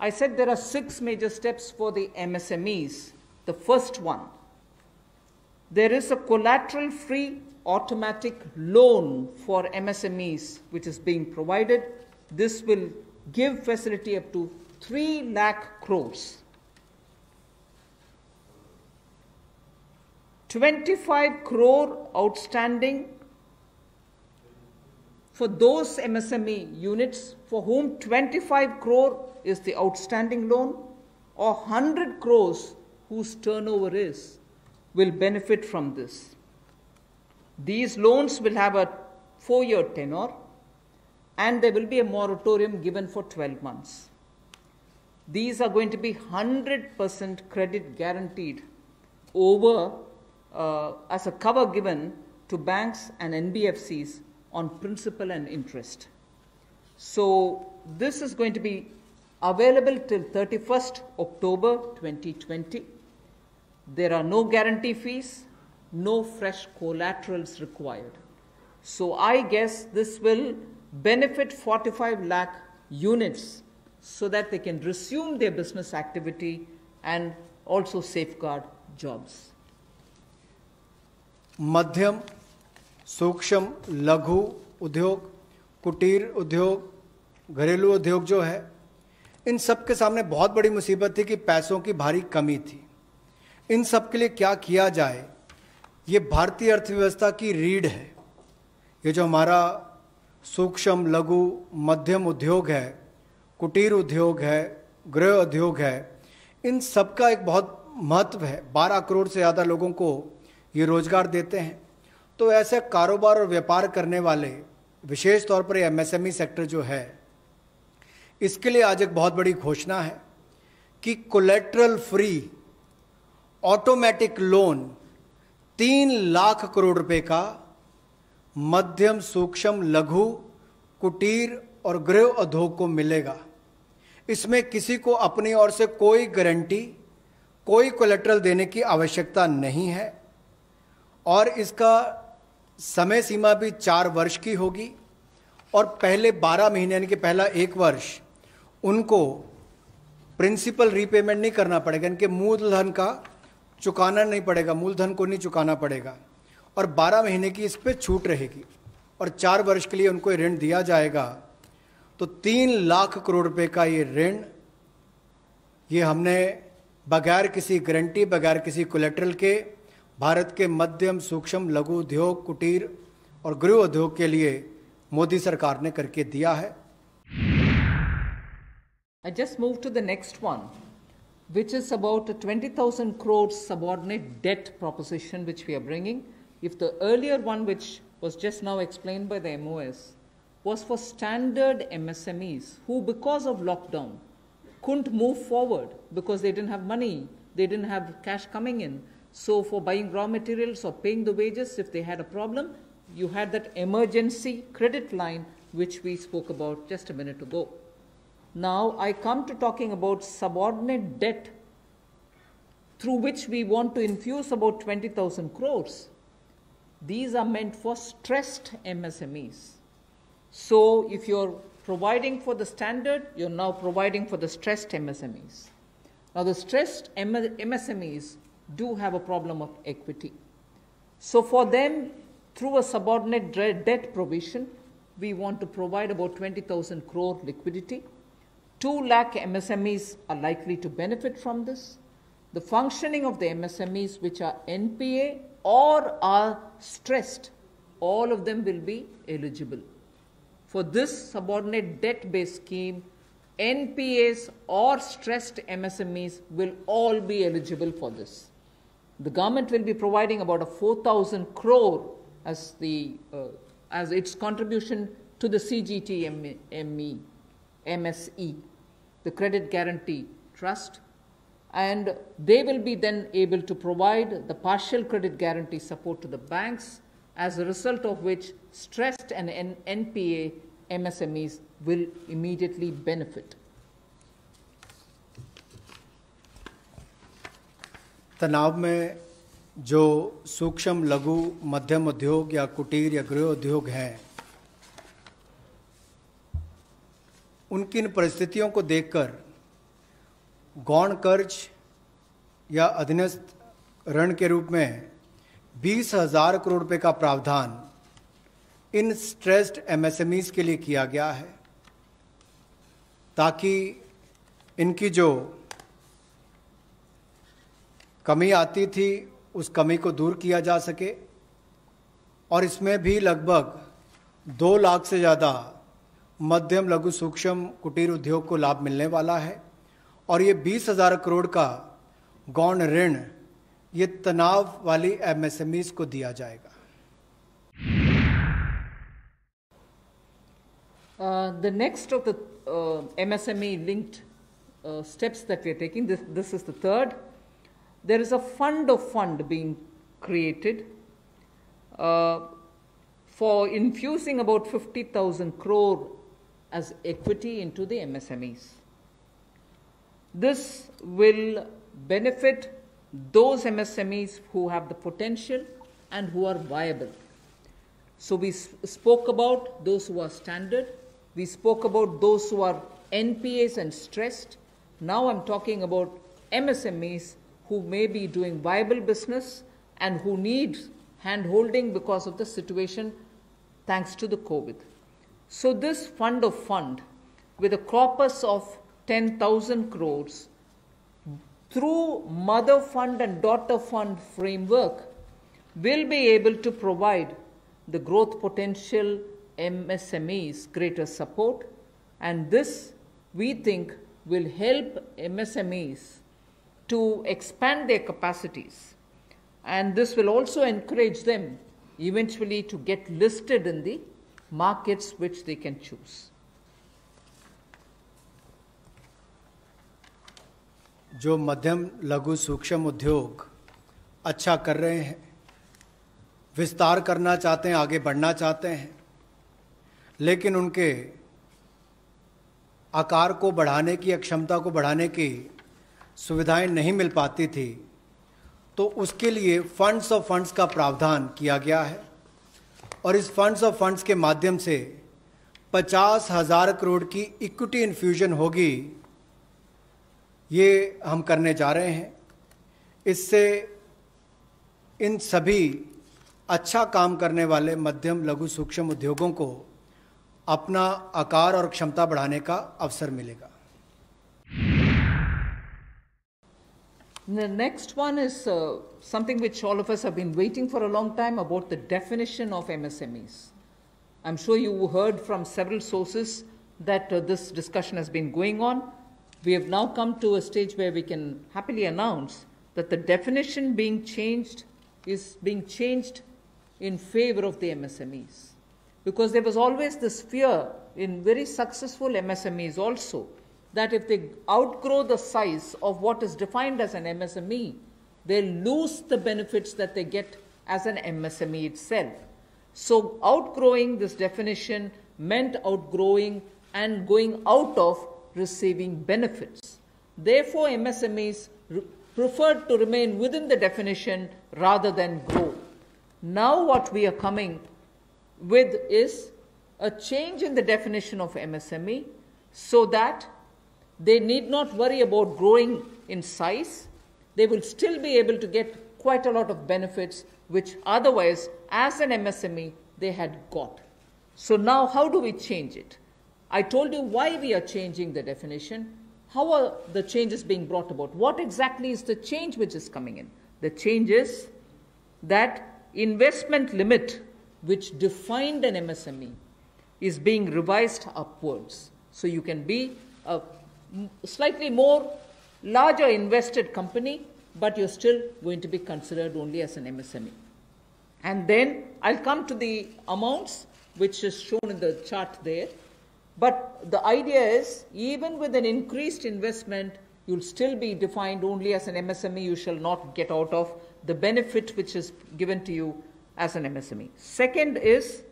I said there are 6 major steps for the MSMEs. The first one, there is a collateral-free automatic loan for MSMEs which is being provided. This will give facility up to 3 lakh crores. 25 crore outstanding for those MSME units for whom 25 crore is the outstanding loan, or 100 crores whose turnover is, will benefit from this. These loans will have a 4-year tenure, and there will be a moratorium given for 12 months. These are going to be 100% credit guaranteed over as a cover given to banks and NBFCs on principal and interest. So this is going to be available till 31st October 2020. There are no guarantee fees, no fresh collaterals required. So I guess this will benefit 45 lakh units so that they can resume their business activity and also safeguard jobs. मध्यम, सूक्ष्म, लघु उद्योग, कुटीर उद्योग, घरेलू उद्योग जो है, इन सब के सामने बहुत बड़ी मुसीबत थी कि पैसों की भारी कमी थी. इन सब के लिए क्या किया जाए, ये भारतीय अर्थव्यवस्था की रीढ़ है. ये जो हमारा सूक्ष्म, लघु, मध्यम उद्योग है, कुटीर उद्योग है, गृह उद्योग है, इन सब का एक बहुत महत्व है. 12 करोड़ से ज़्यादा लोगों को ये रोजगार देते हैं. तो ऐसे कारोबार और व्यापार करने वाले, विशेष तौर पर एमएसएमई सेक्टर जो है, इसके लिए आज एक बहुत बड़ी घोषणा है कि collateral free automatic loan 3 lakh crore रुपए का मध्यम, सूक्ष्म, लघु, कुटीर और गृह उद्योग को मिलेगा. इसमें किसी को अपनी ओर से कोई गारंटी, कोई कोलेटरल देने की आवश्यकता नहीं है और इसका समय सीमा भी 4 वर्ष की होगी और पहले 12 महीने यानी कि पहला 1 वर्ष उनको प्रिंसिपल रीपेमेंट नहीं करना पड़ेगा, इनके मूलधन का चुकाना नहीं पड़ेगा, मूलधन को नहीं चुकाना पड़ेगा और 12 महीने की इस पर छूट रहेगी और 4 वर्ष के लिए उनको ऋण दिया जाएगा. तो 3 लाख करोड़ रुपए का ये ऋण, ये हमने बगैर किसी गारंटी, बगैर किसी कोलेटरल के भारत के मध्यम, सूक्ष्म, लघु उद्योग, कुटीर और गृह उद्योग के लिए मोदी सरकार ने करके दिया है. I just moved to the next one, which is about a 20,000 crores subordinate debt proposition which we are bringing. If the earlier one, which was just now explained by the MOS, was for standard MSMEs who, because of lockdown, couldn't move forward because they didn't have money, they didn't have cash coming in. So for buying raw materials or paying the wages, if they had a problem, you had that emergency credit line which we spoke about just a minute ago. Now I come to talking about subordinate debt through which we want to infuse about 20,000 crores. These are meant for stressed MSMEs. So if you're providing for the standard, you're now providing for the stressed MSMEs. Now the stressed MSMEs do have a problem of equity. So for them, through a subordinate debt provision, we want to provide about 20,000 crore liquidity. 2 lakh MSMEs are likely to benefit from this. The functioning of the MSMEs which are NPA or are stressed, all of them will be eligible. For this subordinate debt-based scheme, NPAs or stressed MSMEs will all be eligible for this. The government will be providing about a 4,000 crore as its contribution to the CGTMSE, the Credit Guarantee Trust, and they will be then able to provide the partial credit guarantee support to the banks, as a result of which stressed and NPA MSMEs will immediately benefit. तनाव में जो सूक्ष्म, लघु, मध्यम उद्योग या कुटीर या गृह उद्योग हैं, उनकी इन परिस्थितियों को देखकर गौण कर्ज या अधीनस्थ ऋण के रूप में 20,000 करोड़ रुपए का प्रावधान इन स्ट्रेस्ड एमएसएमईज के लिए किया गया है, ताकि इनकी जो कमी आती थी उस कमी को दूर किया जा सके। और इसमें भी लगभग 2 लाख से ज़्यादा मध्यम लघु सूक्ष्म कुटीर उद्योग को लाभ मिलने वाला है। और ये 20,000 करोड़ का गौण ऋण ये तनाव वाली एमएसएमईज को दिया जाएगा। The next of the MSME linked steps that we are taking, this is the third. There is a fund being created for infusing about 50,000 crore as equity into the MSMEs. This will benefit those MSMEs who have the potential and who are viable. So we spoke about those who are standard. We spoke about those who are NPAs and stressed. Now I'm talking about MSMEs who may be doing viable business and who need hand-holding because of the situation thanks to the COVID. So this fund with a corpus of 10,000 crores through mother fund and daughter fund framework will be able to provide the growth potential MSMEs greater support, and this we think will help MSMEs to expand their capacities, and this will also encourage them eventually to get listed in the markets which they can choose. जो मध्यम लघु सूक्ष्म उद्योग अच्छा कर रहे हैं, विस्तार करना चाहते हैं, आगे बढ़ना चाहते हैं, लेकिन उनके आकार को बढ़ाने की या क्षमता को बढ़ाने की सुविधाएं नहीं मिल पाती थी, तो उसके लिए फंड्स ऑफ फंड्स का प्रावधान किया गया है। और इस फंड्स ऑफ फंड्स के माध्यम से 50,000 करोड़ की इक्विटी इन्फ्यूजन होगी, ये हम करने जा रहे हैं। इससे इन सभी अच्छा काम करने वाले मध्यम लघु सूक्ष्म उद्योगों को अपना आकार और क्षमता बढ़ाने का अवसर मिलेगा। The next one is something which all of us have been waiting for a long time, about the definition of MSMEs. I'm sure you heard from several sources that this discussion has been going on. We have now come to a stage where we can happily announce that the definition being changed is being changed in favor of the MSMEs. Because there was always this fear in very successful MSMEs also that if they outgrow the size of what is defined as an MSME, they'll lose the benefits that they get as an MSME itself. So outgrowing this definition meant outgrowing and going out of receiving benefits. Therefore, MSMEs preferred to remain within the definition rather than grow. Now what we are coming with is a change in the definition of MSME so that they need not worry about growing in size. They will still be able to get quite a lot of benefits which otherwise as an MSME they had got. So now how do we change it? I told you why we are changing the definition. How are the changes being brought about? What exactly is the change which is coming in? The change is that investment limit which defined an MSME is being revised upwards. So you can be a slightly more larger invested company, but you're still going to be considered only as an MSME. And then I'll come to the amounts which is shown in the chart there. But the idea is, even with an increased investment, you'll still be defined only as an MSME. You shall not get out of the benefit which is given to you as an MSME. Second is,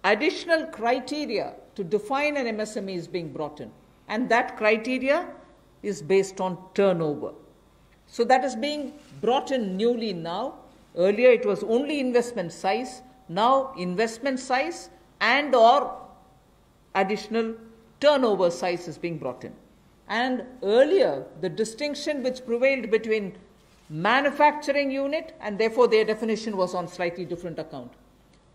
additional criteria to define an MSME is being brought in. And that criteria is based on turnover. So that is being brought in newly now. Earlier it was only investment size. Now investment size and or additional turnover size is being brought in. And earlier, the distinction which prevailed between manufacturing unit, and therefore their definition was on slightly different account.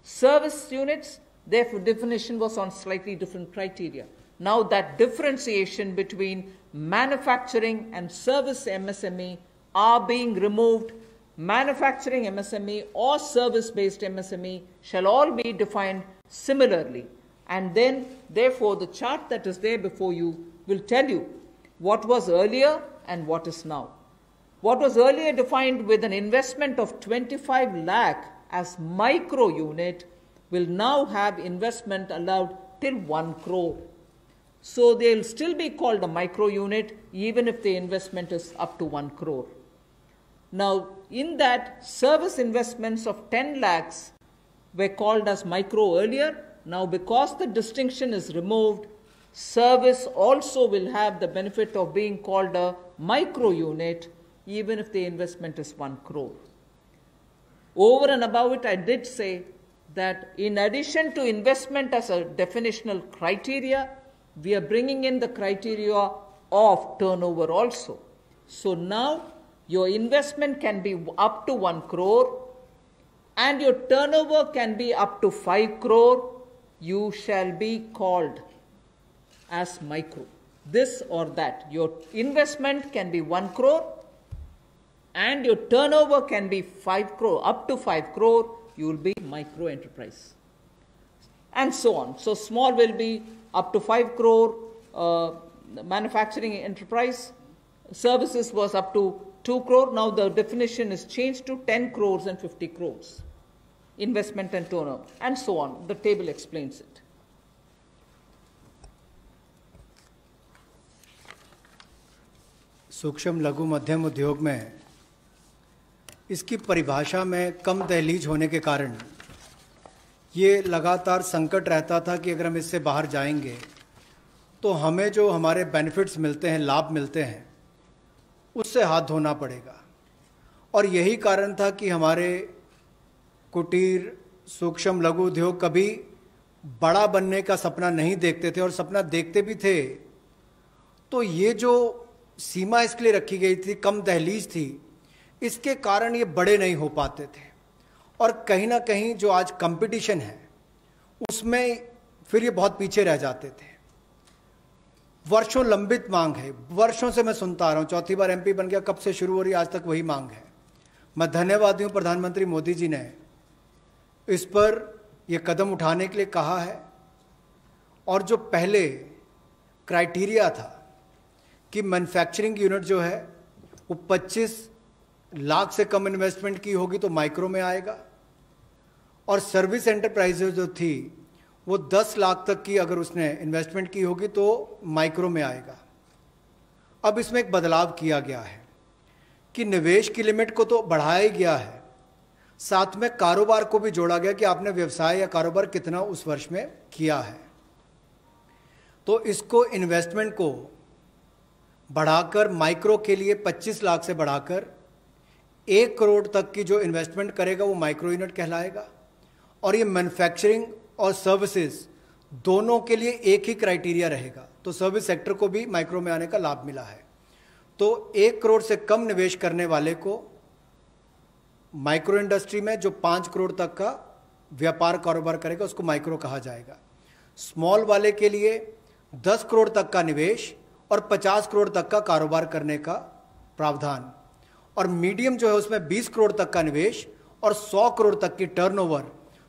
Service units, their definition was on slightly different criteria. Now that differentiation between manufacturing and service MSME are being removed. Manufacturing MSME or service-based MSME shall all be defined similarly. And then, therefore, the chart that is there before you will tell you what was earlier and what is now. What was earlier defined with an investment of 25 lakh as micro unit will now have investment allowed till 1 crore. So they'll still be called a micro unit even if the investment is up to 1 crore. Now, in that, service investments of 10 lakhs were called as micro earlier. Now, because the distinction is removed, service also will have the benefit of being called a micro unit even if the investment is 1 crore. Over and above it, I did say that in addition to investment as a definitional criteria, we are bringing in the criteria of turnover also. So now your investment can be up to 1 crore and your turnover can be up to 5 crore. You shall be called as micro. This or that. Your investment can be 1 crore and your turnover can be 5 crore, up to 5 crore, you will be micro enterprise. And so on. So small will be up to 5 crore, manufacturing enterprise. Services was up to 2 crore. Now the definition is changed to 10 crores and 50 crores. Investment and turnover, and so on. The table explains it. सूक्ष्म लघु मध्यम उद्योग में इसकी परिभाषा में कम दहलीज होने के कारण ये लगातार संकट रहता था कि अगर हम इससे बाहर जाएंगे तो हमें जो हमारे बेनिफिट्स मिलते हैं, लाभ मिलते हैं, उससे हाथ धोना पड़ेगा। और यही कारण था कि हमारे कुटीर सूक्ष्म लघु उद्योग कभी बड़ा बनने का सपना नहीं देखते थे, और सपना देखते भी थे तो ये जो सीमा इसके लिए रखी गई थी, कम दहलीज थी, इसके कारण ये बड़े नहीं हो पाते थे। और कहीं ना कहीं जो आज कंपटीशन है उसमें फिर ये बहुत पीछे रह जाते थे। वर्षों लंबित मांग है, वर्षों से मैं सुनता आ रहा हूँ, चौथी बार एमपी बन गया, कब से शुरू हो रही, आज तक वही मांग है। मैं धन्यवादी हूँ प्रधानमंत्री मोदी जी ने इस पर यह कदम उठाने के लिए कहा है। और जो पहले क्राइटेरिया था कि मैन्युफैक्चरिंग यूनिट जो है वो 25 लाख से कम इन्वेस्टमेंट की होगी तो माइक्रो में आएगा, और सर्विस एंटरप्राइजेज जो थी वो 10 लाख तक की अगर उसने इन्वेस्टमेंट की होगी तो माइक्रो में आएगा। अब इसमें एक बदलाव किया गया है कि निवेश की लिमिट को तो बढ़ाया ही गया है, साथ में कारोबार को भी जोड़ा गया कि आपने व्यवसाय या कारोबार कितना उस वर्ष में किया है। तो इसको इन्वेस्टमेंट को बढ़ाकर माइक्रो के लिए 25 लाख से बढ़ाकर 1 करोड़ तक की जो इन्वेस्टमेंट करेगा वो माइक्रो यूनिट कहलाएगा। और ये मैन्युफैक्चरिंग और सर्विसेज दोनों के लिए एक ही क्राइटेरिया रहेगा, तो सर्विस सेक्टर को भी माइक्रो में आने का लाभ मिला है। तो 1 करोड़ से कम निवेश करने वाले को माइक्रो इंडस्ट्री में जो 5 करोड़ तक का व्यापार कारोबार करेगा उसको माइक्रो कहा जाएगा। स्मॉल वाले के लिए 10 करोड़ तक का निवेश और 50 करोड़ तक का कारोबार करने का प्रावधान, और मीडियम जो है उसमें 20 करोड़ तक का निवेश और 100 करोड़ तक की टर्नओवर।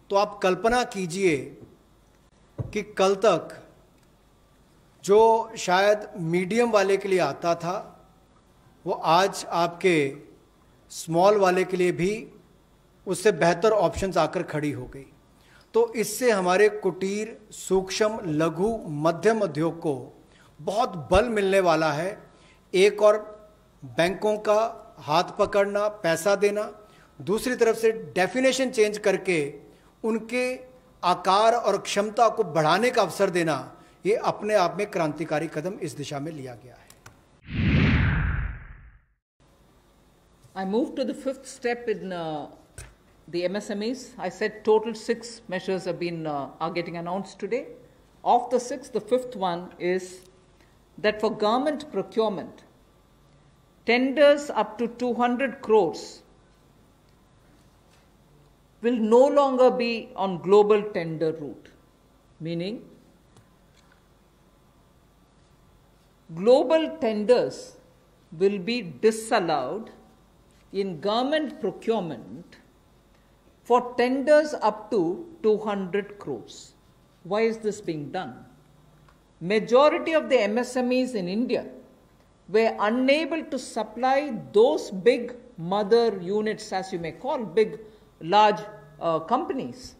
तो आप कल्पना कीजिए कि कल तक जो शायद मीडियम वाले के लिए आता था वो आज आपके स्मॉल वाले के लिए भी उससे बेहतर ऑप्शंस आकर खड़ी हो गई। तो इससे हमारे कुटीर सूक्ष्म लघु मध्यम उद्योग को बहुत बल मिलने वाला है। एक और बैंकों का हाथ पकड़ना, पैसा देना, दूसरी तरफ से डेफिनेशन चेंज करके उनके आकार और क्षमता को बढ़ाने का अवसर देना, ये अपने आप में क्रांतिकारी कदम इस दिशा में लिया गया है। I move to the fifth step in the MSMEs. I said total 6 measures have been are getting announced today. Of the 6, the fifth one is that for government procurement, tenders up to 200 crores will no longer be on global tender route, meaning global tenders will be disallowed in government procurement for tenders up to 200 crores. Why is this being done? Majority of the MSMEs in India were unable to supply those big mother units, as you may call, big, large companies,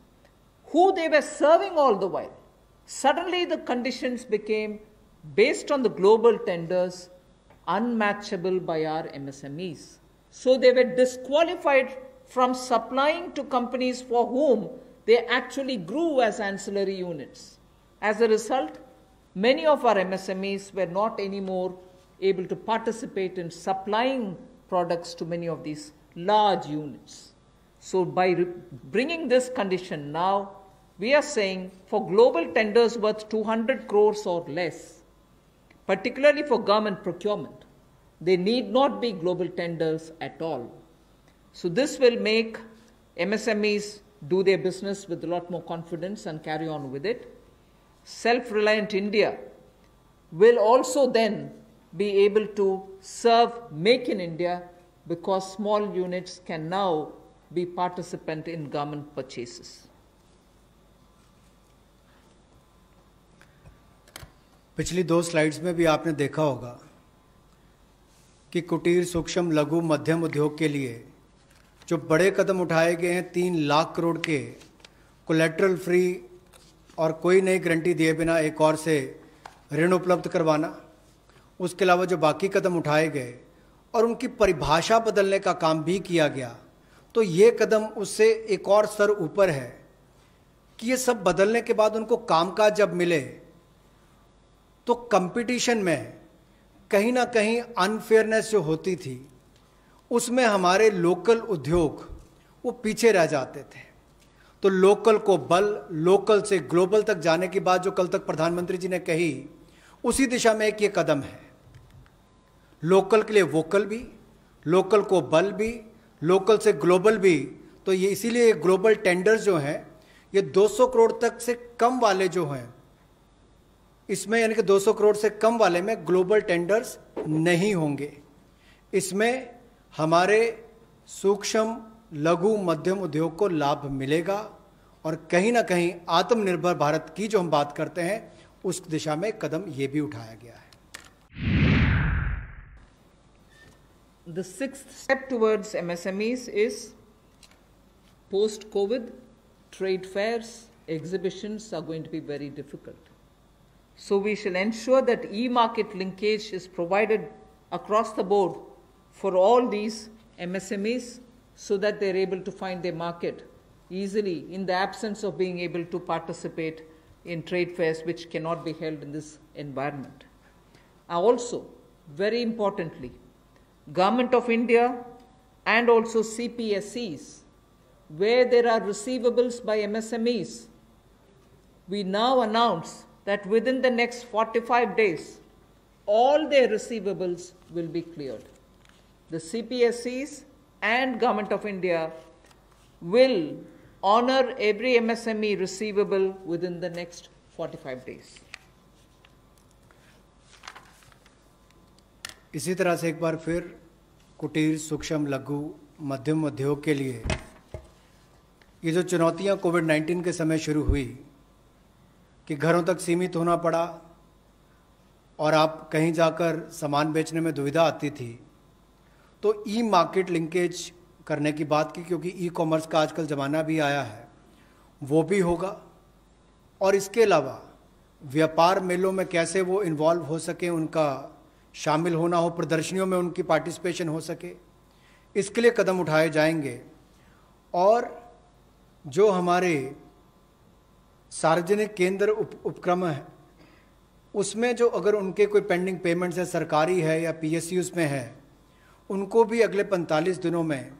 who they were serving all the while. Suddenly the conditions became, based on the global tenders, unmatchable by our MSMEs. So they were disqualified from supplying to companies for whom they actually grew as ancillary units. As a result, many of our MSMEs were not anymore able to participate in supplying products to many of these large units. So by bringing this condition now, we are saying for global tenders worth 200 crores or less, particularly for government procurement, they need not be global tenders at all. So this will make MSMEs do their business with a lot more confidence and carry on with it. Self-reliant India will also then be able to serve Make in India, because small units can now be participant in government purchases. पिछली 2 slides में भी आपने देखा होगा कि कुटीर, सूक्ष्म, लघु, मध्यम उद्योग के लिए जो बड़े कदम उठाए गए हैं, 3 लाख करोड़ के कोलेटरल फ्री और कोई नई गारंटी दिए बिना एक और से ऋण उपलब्ध करवाना, उसके अलावा जो बाकी कदम उठाए गए और उनकी परिभाषा बदलने का काम भी किया गया, तो ये कदम उससे एक और स्तर ऊपर है कि ये सब बदलने के बाद उनको कामकाज जब मिले तो कंपटीशन में कहीं ना कहीं अनफेयरनेस जो होती थी, उसमें हमारे लोकल उद्योग वो पीछे रह जाते थे। तो लोकल को बल, लोकल से ग्लोबल तक जाने की बात जो कल तक प्रधानमंत्री जी ने कही, उसी दिशा में एक ये कदम है। लोकल के लिए वोकल भी, लोकल को बल भी, लोकल से ग्लोबल भी। तो ये इसीलिए ग्लोबल टेंडर्स जो हैं, ये 200 करोड़ तक से कम वाले जो हैं, इसमें यानी कि 200 करोड़ से कम वाले में ग्लोबल टेंडर्स नहीं होंगे। इसमें हमारे सूक्ष्म, लघु, मध्यम उद्योग को लाभ मिलेगा और कहीं ना कहीं आत्मनिर्भर भारत की जो हम बात करते हैं, उस दिशा में कदम ये भी उठाया गया है। The sixth step towards MSMEs is post-COVID, trade fairs, exhibitions are going to be very difficult. So we shall ensure that e-market linkage is provided across the board for all these MSMEs so that they're able to find their market easily in the absence of being able to participate in trade fairs which cannot be held in this environment. Also, very importantly, Government of India and also CPSEs, where there are receivables by MSMEs, we now announce that within the next 45 days, all their receivables will be cleared. The CPSEs and Government of India will honor every MSME receivable within the next 45 days. इसी तरह से एक बार फिर कुटीर, सूक्ष्म, लघु, मध्यम उद्योग के लिए ये जो चुनौतियां कोविड-19 के समय शुरू हुई कि घरों तक सीमित होना पड़ा और आप कहीं जाकर सामान बेचने में दुविधा आती थी, तो ई मार्केट लिंकेज करने की बात की, क्योंकि ई कॉमर्स का आजकल ज़माना भी आया है, वो भी होगा। और इसके अलावा व्यापार मेलों में कैसे वो इन्वॉल्व हो सके, उनका शामिल होना हो, प्रदर्शनियों में उनकी पार्टिसिपेशन हो सके, इसके लिए कदम उठाए जाएंगे। और जो हमारे सार्वजनिक केंद्र उपक्रम है, उसमें जो अगर उनके कोई पेंडिंग पेमेंट्स है, सरकारी है या PSUs में है, उनको भी अगले 45 दिनों में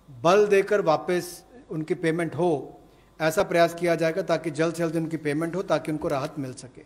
बल देकर वापस उनकी पेमेंट हो, ऐसा प्रयास किया जाएगा ताकि जल्द से जल्द उनकी पेमेंट हो, ताकि उनको राहत मिल सके।